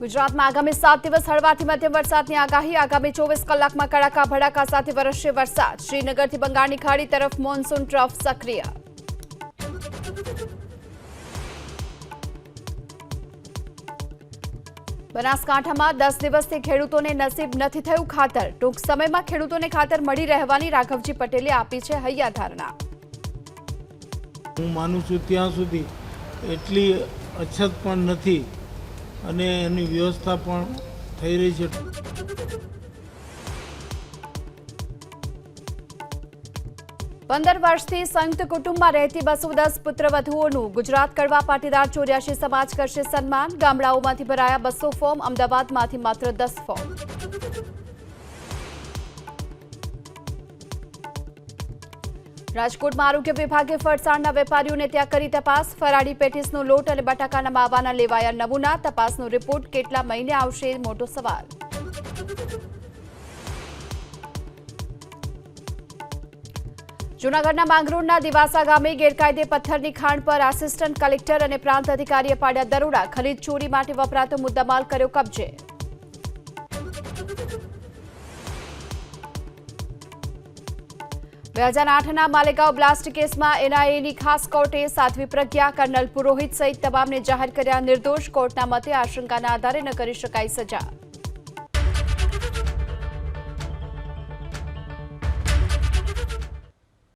ગુજરાતમાં આગામી 7 દિવસ હળવાથી મધ્યમ વરસાદની આગાહી. આગામી 24 કલાકમાં કડાકા ભડાકા સાથે વરસશે વરસાદ. શ્રીનગરથી બંગાળની ખાડી તરફ મોન્સૂન ટ્રફ સક્રિય. બનાસકાંઠામાં 10 દિવસથી ખેડૂતોને નસીબ નથી થયું ખાતર. ટૂંક સમયમાં ખેડૂતોને ખાતર મળી રહેવાની રાઘવજી પટેલે આપી છે હૈયાધારણા. હું માનું છું ત્યાં સુધી એટલી અછત પણ નથી અને એની વ્યવસ્થા પણ થઈ રહી છે. 15 વર્ષથી સંયુક્ત કુટુંબમાં રહેતી 210 પુત્રવધુઓનું ગુજરાત કડવા પાટીદાર 84 સમાજ કરશે સન્માન. ગામડાઓમાંથી ભરાયા 200 ફોર્મ. અમદાવાદમાંથી માત્ર 10 ફોર્મ. રાજકોટમાં આરોગ્ય વિભાગે ફરસાણના વેપારીઓને ત્યાં કરી તપાસ. ફરાળી પેટીસનો લોટ અને બટાકાના માવાના લેવાયા નમૂના. તપાસનો રિપોર્ટ કેટલા મહિને આવશે? મોટો સવાલ. જૂનાગઢના માંગરોળના દિવાસા ગામે ગેરકાયદે પથ્થરની ખાણ પર આસિસ્ટન્ટ કલેક્ટર અને પ્રાંત અધિકારીએ પાડ્યા દરોડા. ખરીદ ચોરી માટે વપરાતો મુદ્દામાલ કર્યો કબજે. બે 2008ના માલેગાંવ બ્લાસ્ટ કેસમાં એનઆઈએની ખાસ કોર્ટે સાધ્વી પ્રજ્ઞા, કર્નલ પુરોહિત સહિત તમામને જાહેર કર્યા નિર્દોષ. કોર્ટના મતે આશંકાના આધારે ન કરી શકાય સજા.